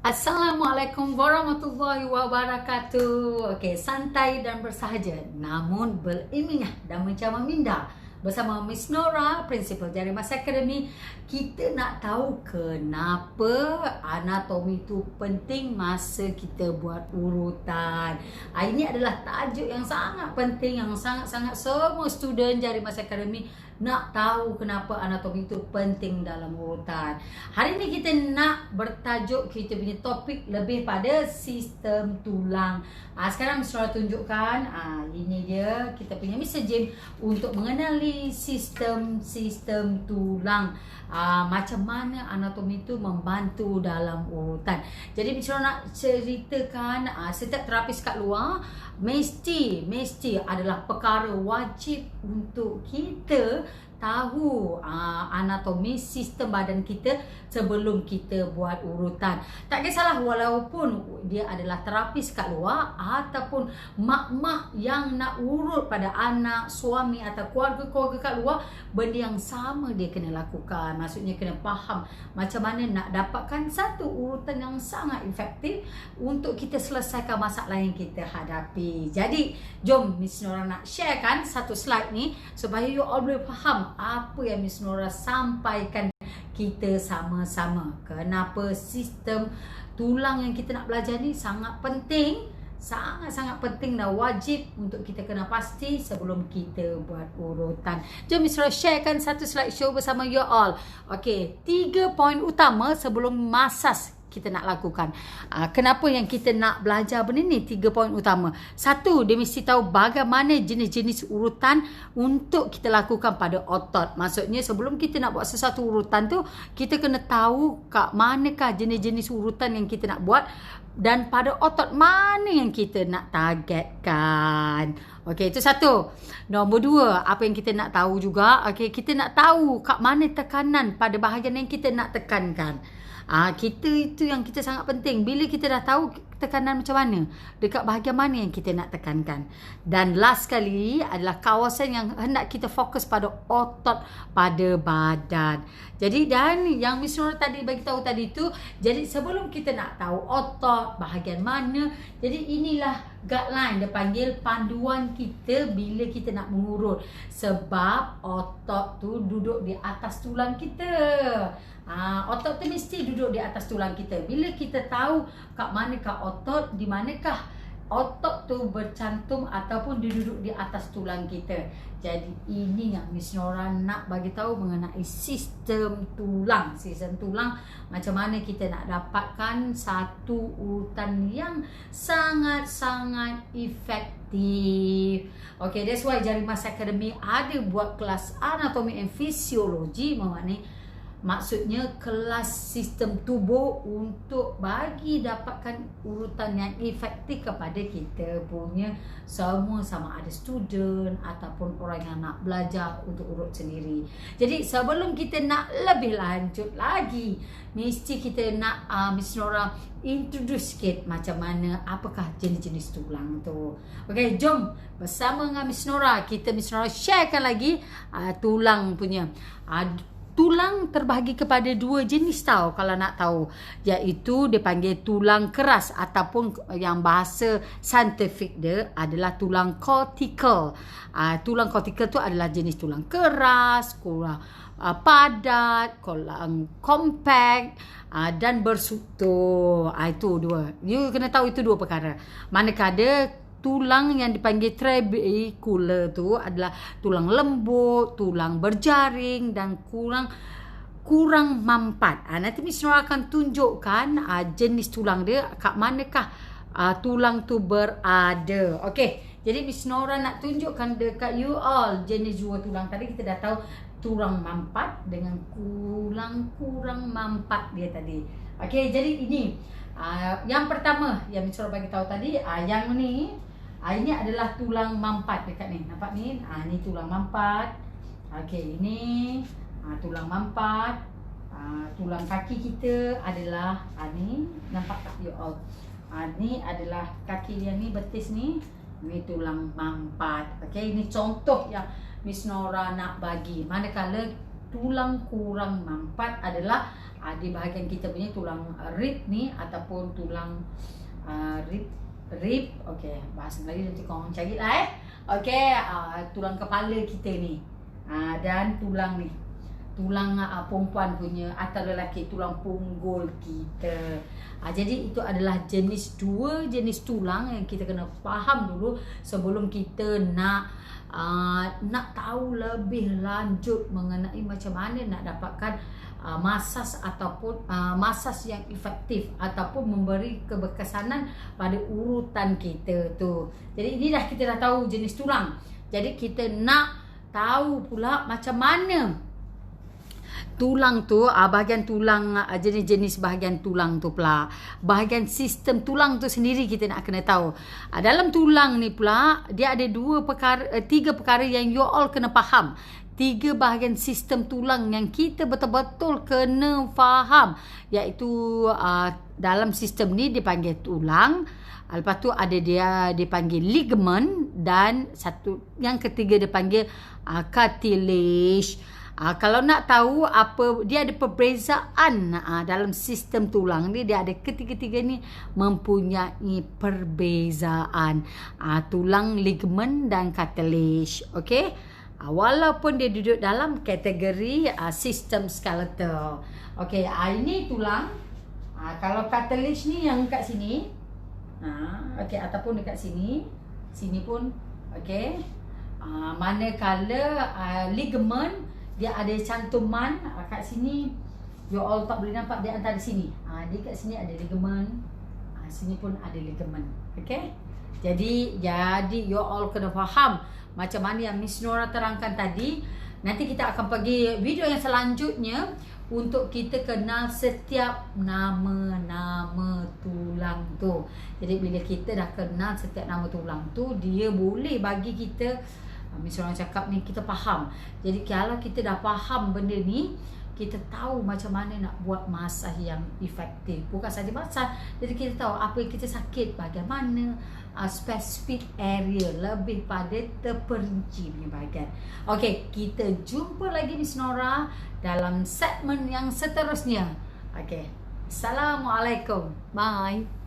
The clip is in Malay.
Assalamualaikum warahmatullahi wabarakatuh. Okey, santai dan bersahaja namun berilmiah dan mencabar minda. Bersama Miss Nora, Prinsipal Jarimas Academy, kita nak tahu kenapa anatomi itu penting masa kita buat urutan. Ini adalah tajuk yang sangat penting, yang sangat-sangat semua student Jarimas Academy nak tahu kenapa anatomi itu penting dalam urutan. Hari ini kita nak bertajuk kita punya topik lebih pada sistem tulang. Sekarang Miss Nora tunjukkan, ini dia kita punya Mr. James untuk mengenali sistem tulang. Macam mana anatomi itu membantu dalam urutan. Jadi Miss Nora nak ceritakan setiap terapis kat luar mesti adalah perkara wajib untuk kita tahu anatomi sistem badan kita sebelum kita buat urutan. Tak kisahlah walaupun dia adalah terapis kat luar ataupun mak-mak yang nak urut pada anak, suami atau keluarga-keluarga kat luar, benda yang sama dia kena lakukan. Maksudnya kena faham macam mana nak dapatkan satu urutan yang sangat efektif untuk kita selesaikan masalah yang kita hadapi. Jadi jom Miss Nora nak sharekan satu slide ni supaya you all boleh faham apa yang Miss Nora sampaikan kita sama-sama. Kenapa sistem tulang yang kita nak belajar ni sangat penting, sangat-sangat penting dan wajib untuk kita kena pasti sebelum kita buat urutan. Jom Miss Nora sharekan satu slide show bersama you all. Okey, 3 poin utama sebelum masas kita nak lakukan. Kenapa yang kita nak belajar benda ni? 3 poin utama. Satu, dia mesti tahu bagaimana jenis-jenis urutan untuk kita lakukan pada otot. Maksudnya sebelum kita nak buat sesuatu urutan tu, kita kena tahu kat manakah jenis-jenis urutan yang kita nak buat dan pada otot mana yang kita nak targetkan. Okey, itu satu. Nombor 2, apa yang kita nak tahu juga, okey, kita nak tahu kat mana tekanan pada bahagian yang kita nak tekankan. Kita itu yang kita sangat penting. Bila kita dah tahu tekanan macam mana, dekat bahagian mana yang kita nak tekankan. Dan last sekali adalah kawasan yang hendak kita fokus pada otot pada badan. Jadi dan yang Miss Nora tadi bagi tahu tadi tu, jadi sebelum kita nak tahu otot bahagian mana, jadi inilah guideline, dia panggil panduan kita bila kita nak mengurut. Sebab otot tu duduk di atas tulang kita. Otot tu mesti duduk di atas tulang kita. Bila kita tahu kat manakah otot, di manakah otot tu bercantum ataupun dia duduk di atas tulang kita. Jadi ini yang Miss Nora nak bagi tahu mengenai sistem tulang. Sistem tulang, macam mana kita nak dapatkan satu urutan yang sangat-sangat efektif. Okay, that's why Jarimas Academy ada buat kelas anatomi and fisiologi, maksudnya kelas sistem tubuh untuk bagi dapatkan urutan yang efektif kepada kita punya semua, sama ada student ataupun orang yang nak belajar untuk urut sendiri. Jadi sebelum kita nak lebih lanjut lagi, mesti kita nak Miss Nora introduce sikit macam mana, apakah jenis-jenis tulang tu. Okey, jom bersama dengan Miss Nora Miss Nora sharekan lagi tulang punya. Tulang terbahagi kepada 2 jenis tau kalau nak tahu, iaitu dia panggil tulang keras ataupun yang bahasa saintifik dia adalah tulang cortical. Tulang cortical tu adalah jenis tulang keras, tulang padat, tulang compact dan berstruktur. Itu 2. You kena tahu itu 2 perkara. Manakala tulang yang dipanggil trabecular tu adalah tulang lembut, tulang berjaring dan kurang mampat. Nanti Miss Nora akan tunjukkan jenis tulang dia, kat manakah tulang tu berada. Okey, jadi Miss Nora nak tunjukkan dekat you all jenis 2 tulang tadi. Kita dah tahu tulang mampat dengan kurang mampat dia tadi. Okey, jadi ini yang pertama yang Miss Nora bagi tahu tadi, yang ni ini adalah tulang mampat dekat ni. Nampak ni? Ni tulang mampat. Okey, ini tulang mampat. Tulang kaki kita adalah ni. Nampak tak you all? Ni adalah kaki yang ni, betis ni. Ni tulang mampat. Okey, ini contoh yang Miss Nora nak bagi. Manakala tulang kurang mampat adalah di bahagian kita punya tulang rib ni ataupun tulang rib. Okey, bahasa Melayu nanti korang cari lah okey, tulang kepala kita ni, dan tulang ni, tulang perempuan punya atau lelaki, tulang punggul kita. Jadi itu adalah dua jenis tulang yang kita kena faham dulu sebelum kita nak tahu lebih lanjut mengenai macam mana nak dapatkan masas ataupun masas yang efektif ataupun memberi keberkesanan pada urutan kita tu. Jadi ini dah kita dah tahu jenis tulang. Jadi kita nak tahu pula macam mana tulang tu, bahagian tulang, jenis-jenis bahagian tulang tu pula, bahagian sistem tulang tu sendiri kita nak kena tahu. Dalam tulang ni pula dia ada tiga perkara yang you all kena faham. 3 bahagian sistem tulang yang kita betul-betul kena faham, iaitu dalam sistem ni dipanggil tulang, lepas tu ada dia dipanggil ligament, dan yang ketiga dipanggil cartilage. Kalau nak tahu apa dia ada perbezaan dalam sistem tulang ni, dia ada ketiga-tiga ni mempunyai perbezaan, tulang, ligament dan cartilage. Okey, walaupun dia duduk dalam kategori sistem skeletal. Okey, ini tulang. Kalau cartilage ni yang kat sini, okey, ataupun dekat sini pun okey. Manakala ligament dia ada cantuman kat sini, you all tak boleh nampak dia antara sini. Dia kat sini ada ligament, sini pun ada ligament. Okey, jadi you all kena faham macam mana yang Miss Nora terangkan tadi. Nanti kita akan pergi video yang selanjutnya untuk kita kenal setiap nama-nama tulang tu. Jadi bila kita dah kenal setiap nama tulang tu, dia boleh bagi kita, Miss Nora cakap ni, kita faham. Jadi kalau kita dah faham benda ni, kita tahu macam mana nak buat masah yang efektif. Bukan saja masah, jadi kita tahu apa yang kita sakit, bagaimana spesifik area, lebih pada terperinci punya bahagian. Okey, kita jumpa lagi Miss Nora dalam segmen yang seterusnya. Okey, Assalamualaikum. Bye.